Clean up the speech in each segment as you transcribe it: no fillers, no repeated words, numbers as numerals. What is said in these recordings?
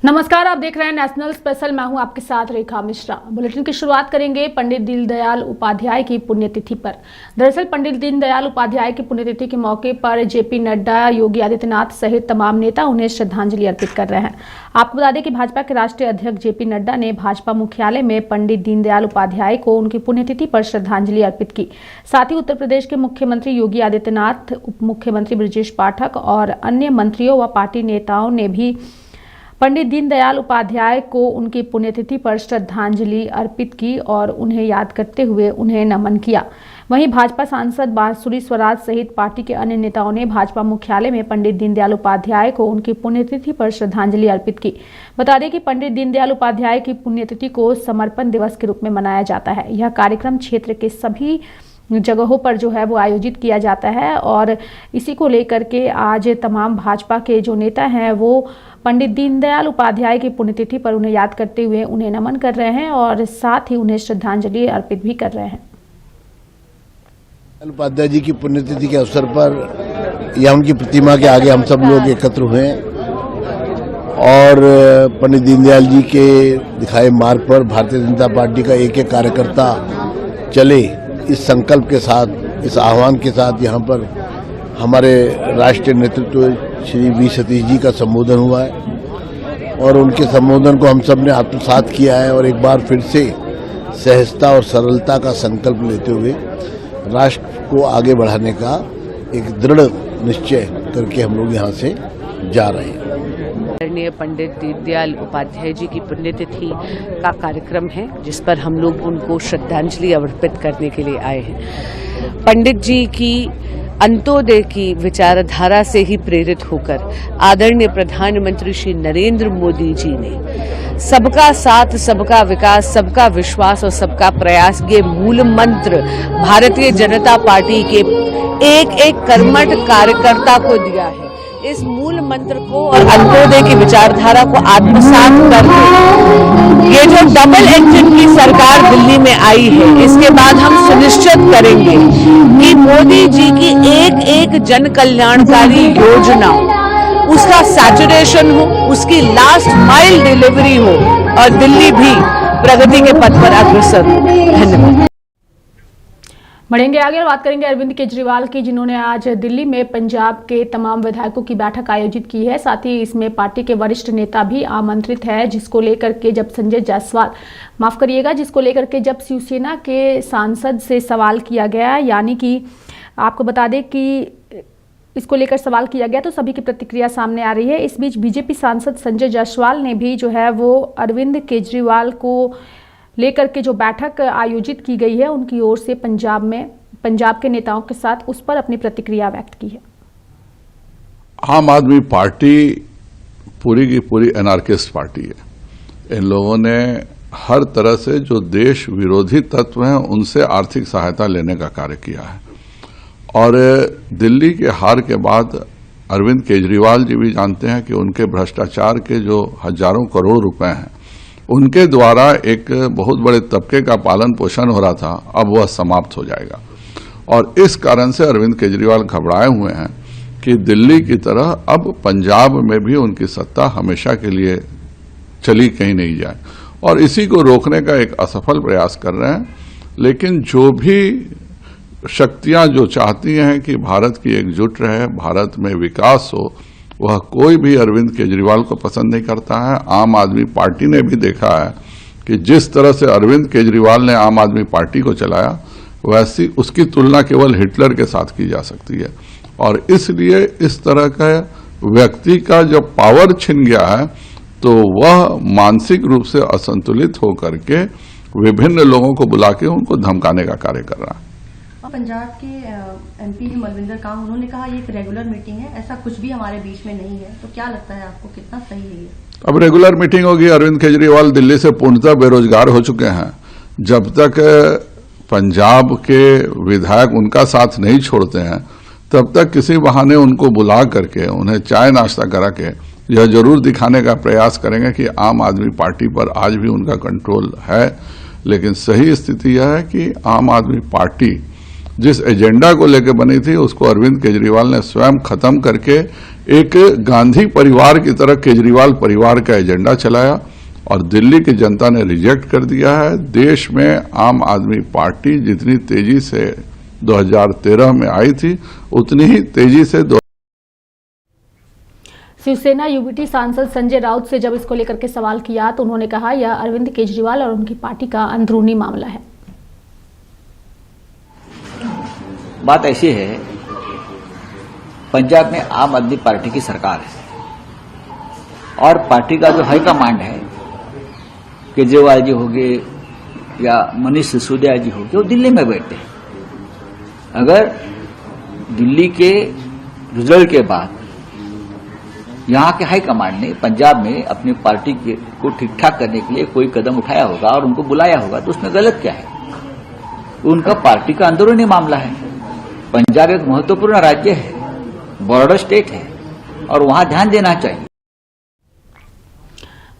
नमस्कार, आप देख रहे हैं नेशनल स्पेशल। मैं हूं आपके साथ रेखा मिश्रा। बुलेटिन की शुरुआत करेंगे पंडित दीनदयाल उपाध्याय की पुण्यतिथि पर। दरअसल पंडित दीनदयाल उपाध्याय की पुण्यतिथि के मौके पर जेपी नड्डा, योगी आदित्यनाथ सहित तमाम नेता उन्हें श्रद्धांजलि अर्पित कर रहे हैं। आपको बता दें कि भाजपा के राष्ट्रीय अध्यक्ष जेपी नड्डा ने भाजपा मुख्यालय में पंडित दीनदयाल उपाध्याय को उनकी पुण्यतिथि पर श्रद्धांजलि अर्पित की। साथ ही उत्तर प्रदेश के मुख्यमंत्री योगी आदित्यनाथ, उप मुख्यमंत्री ब्रजेश पाठक और अन्य मंत्रियों व पार्टी नेताओं ने भी पंडित दीनदयाल उपाध्याय को उनकी पुण्यतिथि पर श्रद्धांजलि अर्पित की और उन्हें याद करते हुए उन्हें नमन किया। वहीं भाजपा सांसद बांसुरी स्वराज सहित पार्टी के अन्य नेताओं ने भाजपा मुख्यालय में पंडित दीनदयाल उपाध्याय को उनकी पुण्यतिथि पर श्रद्धांजलि अर्पित की। बता दें कि पंडित दीनदयाल उपाध्याय की पुण्यतिथि को समर्पण दिवस के रूप में मनाया जाता है। यह कार्यक्रम क्षेत्र के सभी जगहों पर जो है वो आयोजित किया जाता है और इसी को लेकर के आज तमाम भाजपा के जो नेता हैं वो पंडित दीनदयाल उपाध्याय की पुण्यतिथि पर उन्हें याद करते हुए उन्हें नमन कर रहे हैं और साथ ही उन्हें श्रद्धांजलि अर्पित भी कर रहे हैं। उपाध्याय जी की पुण्यतिथि के अवसर पर या उनकी प्रतिमा के आगे हम सब लोग एकत्र हुए और पंडित दीनदयाल जी के दिखाए मार्ग पर भारतीय जनता पार्टी का एक एक कार्यकर्ता चले, इस संकल्प के साथ, इस आह्वान के साथ यहाँ पर हमारे राष्ट्रीय नेतृत्व श्री वी सतीश जी का संबोधन हुआ है और उनके संबोधन को हम सब ने आत्मसात किया है और एक बार फिर से सहजता और सरलता का संकल्प लेते हुए राष्ट्र को आगे बढ़ाने का एक दृढ़ निश्चय करके हम लोग यहाँ से जा रहे हैं। पंडित दीनदयाल उपाध्याय जी की पुण्यतिथि का कार्यक्रम है जिस पर हम लोग उनको श्रद्धांजलि अर्पित करने के लिए आए हैं। पंडित जी की अंत्योदय की विचारधारा से ही प्रेरित होकर आदरणीय प्रधानमंत्री श्री नरेंद्र मोदी जी ने सबका साथ, सबका विकास, सबका विश्वास और सबका प्रयास के मूल मंत्र भारतीय जनता पार्टी के एक एक कर्मठ कार्यकर्ता को दिया है। इस मूल मंत्र को और अंत्योदय की विचारधारा को आत्मसात करके ये जो डबल इंजन की सरकार दिल्ली में आई है, इसके बाद हम सुनिश्चित करेंगे कि मोदी जी की एक एक जन कल्याणकारी योजना उसका सैचुरेशन हो, उसकी लास्ट माइल डिलीवरी हो और दिल्ली भी प्रगति के पथ पर अग्रसर हो। धन्यवाद। बढ़ेंगे आगे और बात करेंगे अरविंद केजरीवाल की, जिन्होंने आज दिल्ली में पंजाब के तमाम विधायकों की बैठक आयोजित की है। साथ ही इसमें पार्टी के वरिष्ठ नेता भी आमंत्रित है, जिसको लेकर के जब जब शिवसेना के सांसद से सवाल किया गया, यानी कि आपको बता दें कि इसको लेकर सवाल किया गया तो सभी की प्रतिक्रिया सामने आ रही है। इस बीच बीजेपी सांसद संजय जायसवाल ने भी जो है वो अरविंद केजरीवाल को लेकर के जो बैठक आयोजित की गई है उनकी ओर से पंजाब के नेताओं के साथ उस पर अपनी प्रतिक्रिया व्यक्त की है। आम आदमी पार्टी पूरी की पूरी एनार्किस्ट पार्टी है। इन लोगों ने हर तरह से जो देश विरोधी तत्व हैं उनसे आर्थिक सहायता लेने का कार्य किया है और दिल्ली के हार के बाद अरविंद केजरीवाल जी भी जानते हैं कि उनके भ्रष्टाचार के जो हजारों करोड़ रुपए हैं उनके द्वारा एक बहुत बड़े तबके का पालन पोषण हो रहा था, अब वह समाप्त हो जाएगा। और इस कारण से अरविंद केजरीवाल घबराए हुए हैं कि दिल्ली की तरह अब पंजाब में भी उनकी सत्ता हमेशा के लिए चली कहीं नहीं जाए और इसी को रोकने का एक असफल प्रयास कर रहे हैं। लेकिन जो भी शक्तियां जो चाहती हैं कि भारत की एकजुट रहे, भारत में विकास हो, वह कोई भी अरविंद केजरीवाल को पसंद नहीं करता है। आम आदमी पार्टी ने भी देखा है कि जिस तरह से अरविंद केजरीवाल ने आम आदमी पार्टी को चलाया, वैसी उसकी तुलना केवल हिटलर के साथ की जा सकती है और इसलिए इस तरह का व्यक्ति का जब पावर छिन गया है तो वह मानसिक रूप से असंतुलित होकर के विभिन्न लोगों को बुला के उनको धमकाने का कार्य कर रहा है। पंजाब के एमपी हैं मलविंदर कांग, उन्होंने कहा ये एक रेगुलर मीटिंग है, ऐसा कुछ भी हमारे बीच में नहीं है। तो क्या लगता है आपको, कितना सही है ये? अब रेगुलर मीटिंग होगी। अरविंद केजरीवाल दिल्ली से पूर्णतः बेरोजगार हो चुके हैं। जब तक पंजाब के विधायक उनका साथ नहीं छोड़ते हैं तब तक किसी बहाने उनको बुला करके उन्हें चाय नाश्ता करा के यह जरूर दिखाने का प्रयास करेंगे कि आम आदमी पार्टी पर आज भी उनका कंट्रोल है। लेकिन सही स्थिति यह है कि आम आदमी पार्टी जिस एजेंडा को लेकर बनी थी उसको अरविंद केजरीवाल ने स्वयं खत्म करके एक गांधी परिवार की तरह केजरीवाल परिवार का एजेंडा चलाया और दिल्ली की जनता ने रिजेक्ट कर दिया है। देश में आम आदमी पार्टी जितनी तेजी से 2013 में आई थी उतनी ही तेजी से शिवसेना यूबीटी सांसद संजय राउत से जब इसको लेकर के सवाल किया तो उन्होंने कहा यह अरविंद केजरीवाल और उनकी पार्टी का अंदरूनी मामला है। बात ऐसी है, पंजाब में आम आदमी पार्टी की सरकार है और पार्टी का जो हाईकमांड है, केजरीवाल जी हो गए या मनीष सिसोदिया जी हो गए, वो दिल्ली में बैठे हैं। अगर दिल्ली के रिजल्ट के बाद यहां के हाईकमांड ने पंजाब में अपनी पार्टी को ठीक ठाक करने के लिए कोई कदम उठाया होगा और उनको बुलाया होगा, तो उसमें गलत क्या है? उनका पार्टी का अंदरूनी मामला है। पंजाब एक महत्वपूर्ण राज्य है, बॉर्डर स्टेट है और वहां ध्यान देना चाहिए।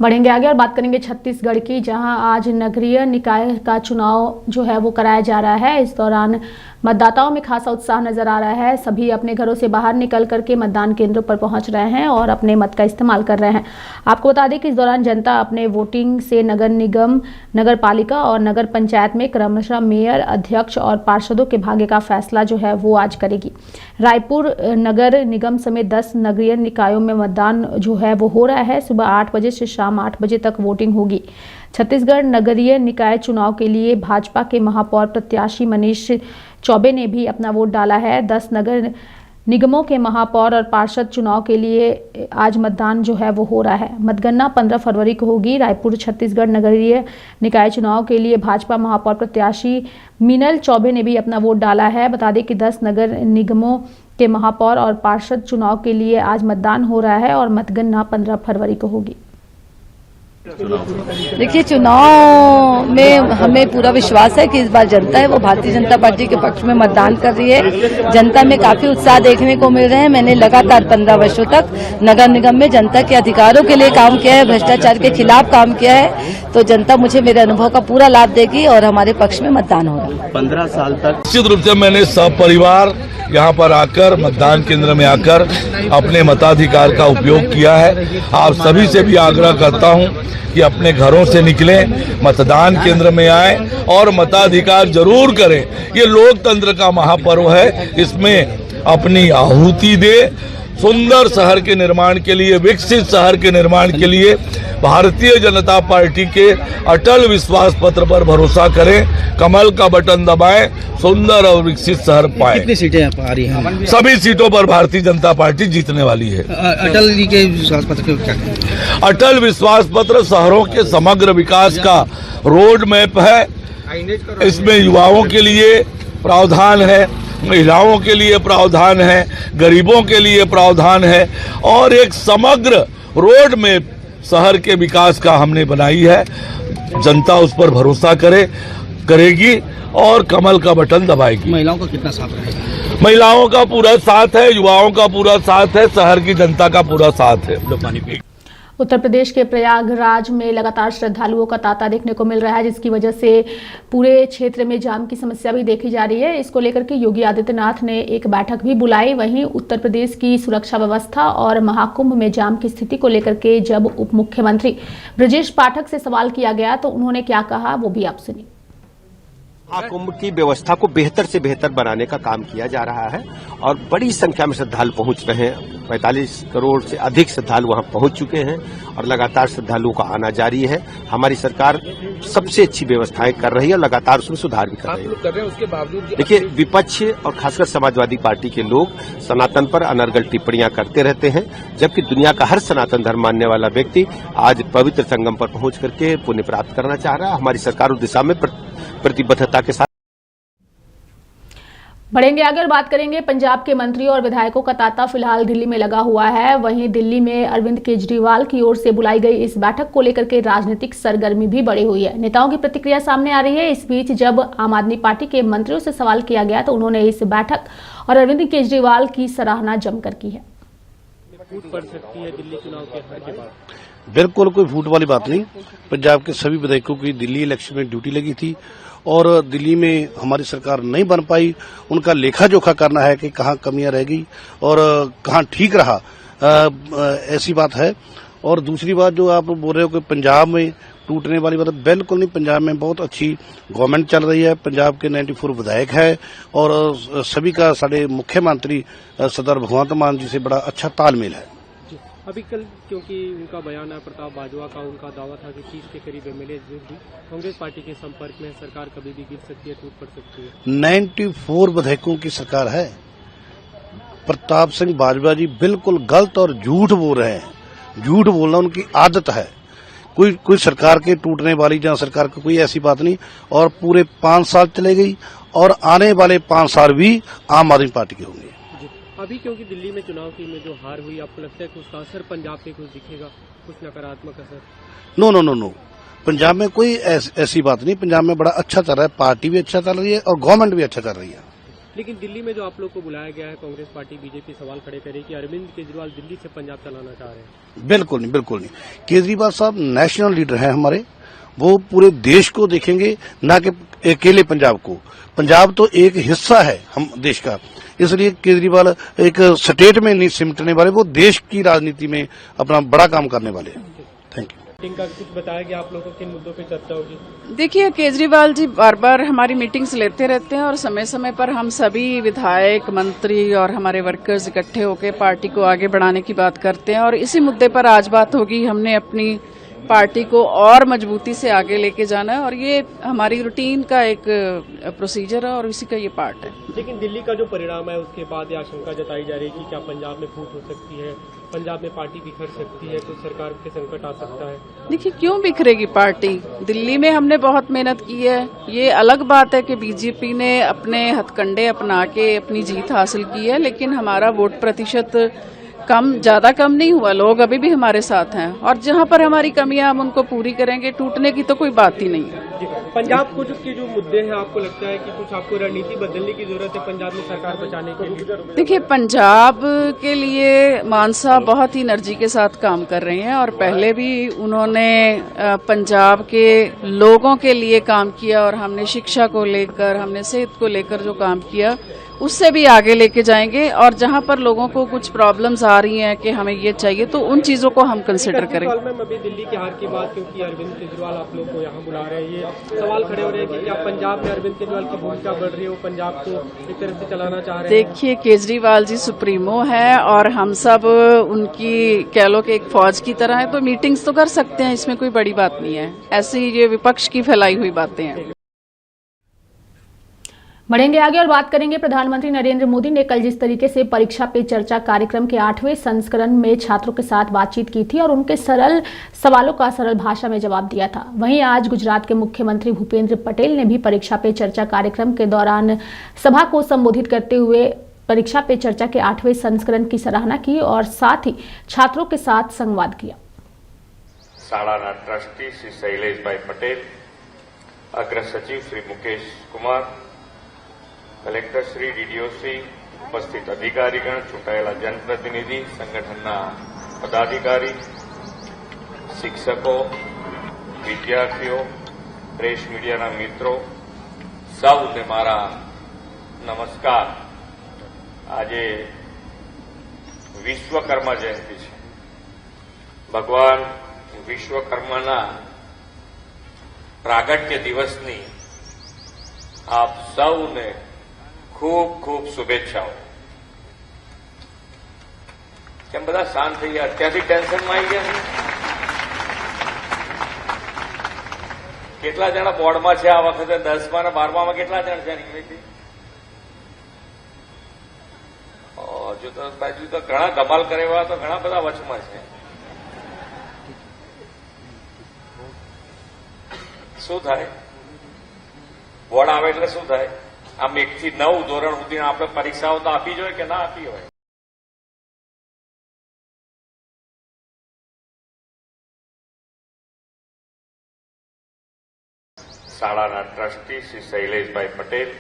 बढ़ेंगे आगे और बात करेंगे छत्तीसगढ़ की, जहां आज नगरीय निकाय का चुनाव जो है वो कराया जा रहा है। इस दौरान मतदाताओं में खासा उत्साह नजर आ रहा है। सभी अपने घरों से बाहर निकल करके मतदान केंद्रों पर पहुंच रहे हैं और अपने मत का इस्तेमाल कर रहे हैं। आपको बता दें कि इस दौरान जनता अपने वोटिंग से नगर निगम, नगर पालिका और नगर पंचायत में क्रमशः मेयर, अध्यक्ष और पार्षदों के भाग्य का फैसला जो है वो आज करेगी। रायपुर नगर निगम समेत 10 नगरीय निकायों में मतदान जो है वो हो रहा है। सुबह 8 बजे से शाम 8 बजे तक वोटिंग होगी। छत्तीसगढ़ नगरीय निकाय चुनाव के लिए भाजपा के महापौर प्रत्याशी मनीष चौबे ने भी अपना वोट डाला है। 10 नगर निगमों के महापौर और पार्षद चुनाव के लिए आज मतदान जो है वो हो रहा है। मतगणना 15 फरवरी को होगी। रायपुर छत्तीसगढ़ नगरीय निकाय चुनाव के लिए भाजपा महापौर प्रत्याशी मीनल चौबे ने भी अपना वोट डाला है। बता दें कि 10 नगर निगमों के महापौर और पार्षद चुनाव के लिए आज मतदान हो रहा है और मतगणना 15 फरवरी को होगी। देखिए, चुनाव में हमें पूरा विश्वास है कि इस बार जनता है वो भारतीय जनता पार्टी के पक्ष में मतदान कर रही है। जनता में काफी उत्साह देखने को मिल रहे हैं। मैंने लगातार 15 वर्षों तक नगर निगम में जनता के अधिकारों के लिए काम किया है, भ्रष्टाचार के खिलाफ काम किया है, तो जनता मुझे मेरे अनुभव का पूरा लाभ देगी और हमारे पक्ष में मतदान होगा। 15 साल तक निश्चित रूप से मैंने सपरिवार यहाँ पर आकर मतदान केंद्र में आकर अपने मताधिकार का उपयोग किया है। आप सभी से भी आग्रह करता हूँ कि अपने घरों से निकलें, मतदान केंद्र में आए और मताधिकार जरूर करें। ये लोकतंत्र का महापर्व है, इसमें अपनी आहुति दे। सुंदर शहर के निर्माण के लिए, विकसित शहर के निर्माण के लिए भारतीय जनता पार्टी के अटल विश्वास पत्र पर भरोसा करें, कमल का बटन दबाएं, सुंदर और विकसित शहर पाएं। कितनी सीटें आ रही हैं? सभी सीटों पर भारतीय जनता पार्टी जीतने वाली है। अटल जी के विश्वास पत्र के क्या कहें? अटल विश्वास पत्र शहरों के समग्र विकास का रोड मैप है। इसमें युवाओं के लिए प्रावधान है, महिलाओं के लिए प्रावधान है, गरीबों के लिए प्रावधान है और एक समग्र रोड मैप शहर के विकास का हमने बनाई है। जनता उस पर भरोसा करेगी और कमल का बटन दबाएगी। महिलाओं का कितना साथ रहेगा? महिलाओं का पूरा साथ है, युवाओं का पूरा साथ है, शहर की जनता का पूरा साथ है। उत्तर प्रदेश के प्रयागराज में लगातार श्रद्धालुओं का तांता देखने को मिल रहा है, जिसकी वजह से पूरे क्षेत्र में जाम की समस्या भी देखी जा रही है। इसको लेकर के योगी आदित्यनाथ ने एक बैठक भी बुलाई। वहीं उत्तर प्रदेश की सुरक्षा व्यवस्था और महाकुंभ में जाम की स्थिति को लेकर के जब उप मुख्यमंत्री ब्रजेश पाठक से सवाल किया गया तो उन्होंने क्या कहा वो भी आप सुनिए। महाकुंभ की व्यवस्था को बेहतर से बेहतर बनाने का काम किया जा रहा है और बड़ी संख्या में श्रद्धालु पहुंच रहे हैं। 45 करोड़ से अधिक श्रद्धालु वहां पहुंच चुके हैं और लगातार श्रद्धालुओं का आना जारी है। हमारी सरकार सबसे अच्छी व्यवस्थाएं कर रही है और लगातार उसमें सुधार भी कर रही है। उसके बावजूद देखिए, विपक्ष और खासकर समाजवादी पार्टी के लोग सनातन पर अनर्गल टिप्पणियां करते रहते हैं, जबकि दुनिया का हर सनातन धर्म मानने वाला व्यक्ति आज पवित्र संगम पर पहुंच करके पुण्य प्राप्त करना चाह रहा है। हमारी सरकार उस दिशा में प्रतिबद्धता के साथ। बढ़ेंगे आगे और बात करेंगे पंजाब के मंत्रियों और विधायकों का तांता फिलहाल दिल्ली में लगा हुआ है। वहीं दिल्ली में अरविंद केजरीवाल की ओर से बुलाई गई इस बैठक को लेकर के राजनीतिक सरगर्मी भी बढ़ी हुई है। नेताओं की प्रतिक्रिया सामने आ रही है। इस बीच जब आम आदमी पार्टी के मंत्रियों से सवाल किया गया तो उन्होंने इस बैठक और अरविंद केजरीवाल की सराहना जमकर की है। पड़ सकती है दिल्ली चुनाव के हार के बाद? बिल्कुल कोई फूट वाली बात नहीं। पंजाब के सभी विधायकों की दिल्ली इलेक्शन में ड्यूटी लगी थी और दिल्ली में हमारी सरकार नहीं बन पाई। उनका लेखा जोखा करना है कि कहाँ कमियां रह गई और कहाँ ठीक रहा। ऐसी बात है। और दूसरी बात जो आप बोल रहे हो कि पंजाब में टूटने वाली बात, बिल्कुल नहीं। पंजाब में बहुत अच्छी गवर्नमेंट चल रही है। पंजाब के 94 विधायक है और सभी का साढ़े मुख्यमंत्री सरदार भगवंत मान जी से बड़ा अच्छा तालमेल है। अभी कल क्योंकि उनका बयान है प्रताप बाजवा का, उनका दावा था कि 30 के करीब एमएलए भी कांग्रेस पार्टी के संपर्क में, सरकार कभी भी गिर सकती है, टूट पड़ सकती है। 94 विधायकों की सरकार है। प्रताप सिंह बाजवा जी बिल्कुल गलत और झूठ बोल रहे हैं। झूठ बोलना उनकी आदत है। कोई सरकार के टूटने वाली जहां सरकार की कोई ऐसी बात नहीं। और पूरे 5 साल चले गई और आने वाले 5 साल भी आम आदमी पार्टी के होंगे। अभी क्योंकि दिल्ली में चुनाव की में जो हार हुई, आपको लगता है कि उसका असर पंजाब पे कुछ दिखेगा, कुछ नकारात्मक असर? नो। पंजाब में कोई ऐसी बात नहीं। पंजाब में बड़ा अच्छा चल रहा है। पार्टी भी अच्छा चल रही है और गवर्नमेंट भी अच्छा चल रही है। लेकिन दिल्ली में जो आप लोग को बुलाया गया है, कांग्रेस पार्टी बीजेपी सवाल खड़े करे कि अरविंद केजरीवाल दिल्ली से पंजाब चलाना चाह रहे हैं। बिल्कुल नहीं। केजरीवाल साहब नेशनल लीडर हैं हमारे। वो पूरे देश को देखेंगे, ना कि अकेले पंजाब को। पंजाब तो एक हिस्सा है हम देश का, इसलिए केजरीवाल एक स्टेट में नहीं सिमटने वाले, वो देश की राजनीति में अपना बड़ा काम करने वाले हैं। Thank you. मीटिंग का कुछ बताया गया आप लोगों को, किन मुद्दों पे चर्चा होगी? देखिए, केजरीवाल जी बार बार हमारी मीटिंग्स लेते रहते हैं और समय समय पर हम सभी विधायक, मंत्री और हमारे वर्कर्स इकट्ठे होकर पार्टी को आगे बढ़ाने की बात करते हैं और इसी मुद्दे पर आज बात होगी। हमने अपनी पार्टी को और मजबूती से आगे लेके जाना है और ये हमारी रूटीन का एक प्रोसीजर है और इसी का ये पार्ट है। लेकिन दिल्ली का जो परिणाम है उसके बाद ये आशंका जताई जा रही है कि क्या पंजाब में फूट हो सकती है, पंजाब में पार्टी बिखर सकती है, तो सरकार पे संकट आ सकता है। देखिए, क्यों बिखरेगी पार्टी? दिल्ली में हमने बहुत मेहनत की है। ये अलग बात है कि बीजेपी ने अपने हथकंडे अपना के अपनी जीत हासिल की है, लेकिन हमारा वोट प्रतिशत ज्यादा कम नहीं हुआ। लोग अभी भी हमारे साथ हैं और जहां पर हमारी कमियां हम उनको पूरी करेंगे। टूटने की तो कोई बात ही नहीं है। पंजाब कुछ के जो मुद्दे हैं, आपको लगता है कि कुछ आपको रणनीति बदलने की जरूरत है पंजाब में सरकार बचाने के लिए? देखिए, पंजाब के लिए मान साहब बहुत ही एनर्जी के साथ काम कर रहे हैं और पहले भी उन्होंने पंजाब के लोगों के लिए काम किया और हमने शिक्षा को लेकर, हमने सेहत को लेकर जो काम किया उससे भी आगे लेके जाएंगे। और जहां पर लोगों को कुछ प्रॉब्लम्स आ रही हैं कि हमें ये चाहिए, तो उन चीजों को हम कंसिडर करेंगे। अभी दिल्ली की हार की बात, क्योंकि अरविंद केजरीवाल आप लोग को यहाँ बुला रहे हैं, ये सवाल खड़े हो रहे हैं कि क्या पंजाब में अरविंद केजरीवाल की भूमिका बढ़ रही है, वो पंजाब को एक तरह से चलाना चाह रहे हैं? देखिए, केजरीवाल जी सुप्रीमो है और हम सब उनकी कह लो कि एक फौज की तरह है, तो मीटिंग्स तो कर सकते हैं, इसमें कोई बड़ी बात नहीं है। ऐसी ये विपक्ष की फैलाई हुई बातें हैं। बढ़ेंगे आगे और बात करेंगे। प्रधानमंत्री नरेंद्र मोदी ने कल जिस तरीके से परीक्षा पे चर्चा कार्यक्रम के 8वें संस्करण में छात्रों के साथ बातचीत की थी और उनके सरल सवालों का सरल भाषा में जवाब दिया था, वहीं आज गुजरात के मुख्यमंत्री भूपेंद्र पटेल ने भी परीक्षा पे चर्चा कार्यक्रम के दौरान सभा को संबोधित करते हुए परीक्षा पे चर्चा के 8वें संस्करण की सराहना की और साथ ही छात्रों के साथ संवाद किया। शाळाना ट्रस्टी श्री शैलेष भाई पटेल, अग्र सचिव श्री मुकेश कुमार, कलेक्टर श्री डीडीओसी, उपस्थित अधिकारीगण, चूंटायेला जनप्रतिनिधि, संगठनना पदाधिकारी, शिक्षको, विद्यार्थीओ, प्रेस मीडियाना मित्रों, सौने मारा नमस्कार। आजे विश्वकर्मा जयंती है। भगवान विश्वकर्माना प्रागट्य दिवसनी आप सौने खूब खूब शुभेच्छाओं। केम बधा शांत थई गया? अत्यारथी टेन्शन में आई गया? કેટલા જણા બોર્ડમાં છે આ વખતે? 10મા અને 12મા કેટલા જણ છે? જો તો બાજુ તો ઘણા ધમાલ કરે એવા તો ઘણા બધા વચમાં છે. શું થાય? બોર્ડ આવે એટલે શું થાય? આમ 1 થી 9 ધોરણ સુધી આપણે પરીક્ષાઓ તો આપી જોઈએ કે ના આપી હોય? શાળાના ટ્રસ્ટી શ્રી શૈલેષભાઈ પટેલ,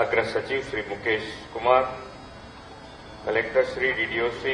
અગ્ર સચિવ શ્રી મુકેશ કુમાર, कलेक्टर श्री डीडीओसी।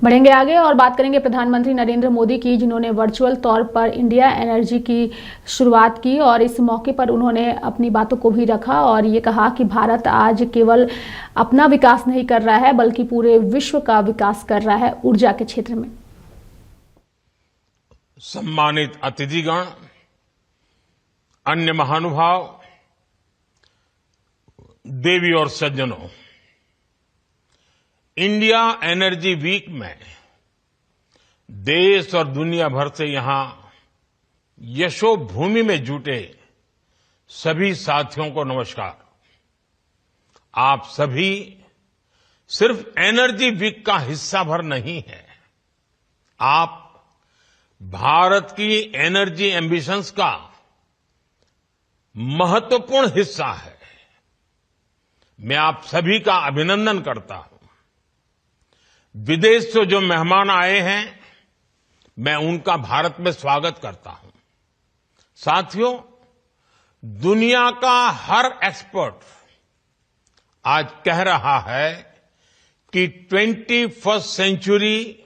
बढ़ेंगे आगे और बात करेंगे प्रधानमंत्री नरेंद्र मोदी की, जिन्होंने वर्चुअल तौर पर इंडिया एनर्जी की शुरुआत की और इस मौके पर उन्होंने अपनी बातों को भी रखा और ये कहा कि भारत आज केवल अपना विकास नहीं कर रहा है बल्कि पूरे विश्व का विकास कर रहा है ऊर्जा के क्षेत्र में। सम्मानित अतिथिगण, अन्य महानुभाव, देवी और सज्जनों, इंडिया एनर्जी वीक में देश और दुनिया भर से यहां यशोभूमि में जुटे सभी साथियों को नमस्कार। आप सभी सिर्फ एनर्जी वीक का हिस्सा भर नहीं है, आप भारत की एनर्जी एम्बिशंस का महत्वपूर्ण हिस्सा है। मैं आप सभी का अभिनंदन करता हूं। विदेश से जो मेहमान आए हैं, मैं उनका भारत में स्वागत करता हूं। साथियों, दुनिया का हर एक्सपर्ट आज कह रहा है कि 21st सेंचुरी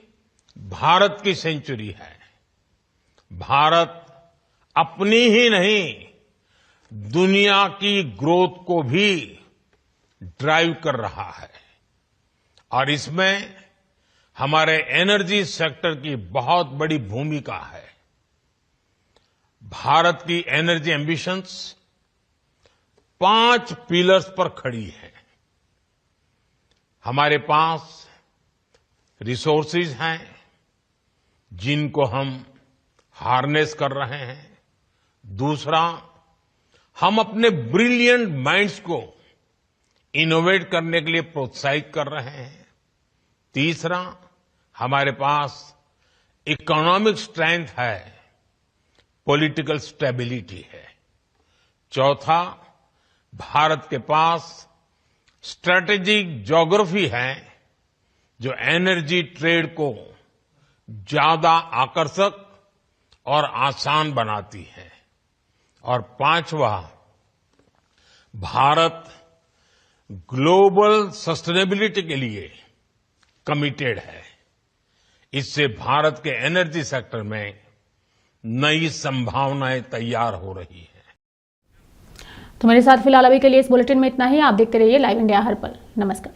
भारत की सेंचुरी है। भारत अपनी ही नहीं, दुनिया की ग्रोथ को भी ड्राइव कर रहा है और इसमें हमारे एनर्जी सेक्टर की बहुत बड़ी भूमिका है। भारत की एनर्जी एम्बिशंस 5 पिलर्स पर खड़ी है। हमारे पास रिसोर्सेज हैं जिनको हम हार्नेस कर रहे हैं। दूसरा, हम अपने ब्रिलियंट माइंड्स को इनोवेट करने के लिए प्रोत्साहित कर रहे हैं। तीसरा, हमारे पास इकोनॉमिक स्ट्रेंथ है, पॉलिटिकल स्टेबिलिटी है। चौथा, भारत के पास स्ट्रेटेजिक ज्योग्राफी है जो एनर्जी ट्रेड को ज्यादा आकर्षक और आसान बनाती है। और पांचवा, भारत ग्लोबल सस्टेनेबिलिटी के लिए कमिटेड है। इससे भारत के एनर्जी सेक्टर में नई संभावनाएं तैयार हो रही है। तो मेरे साथ फिलहाल अभी के लिए इस बुलेटिन में इतना ही। आप देखते रहिए लाइव इंडिया हर पल। नमस्कार।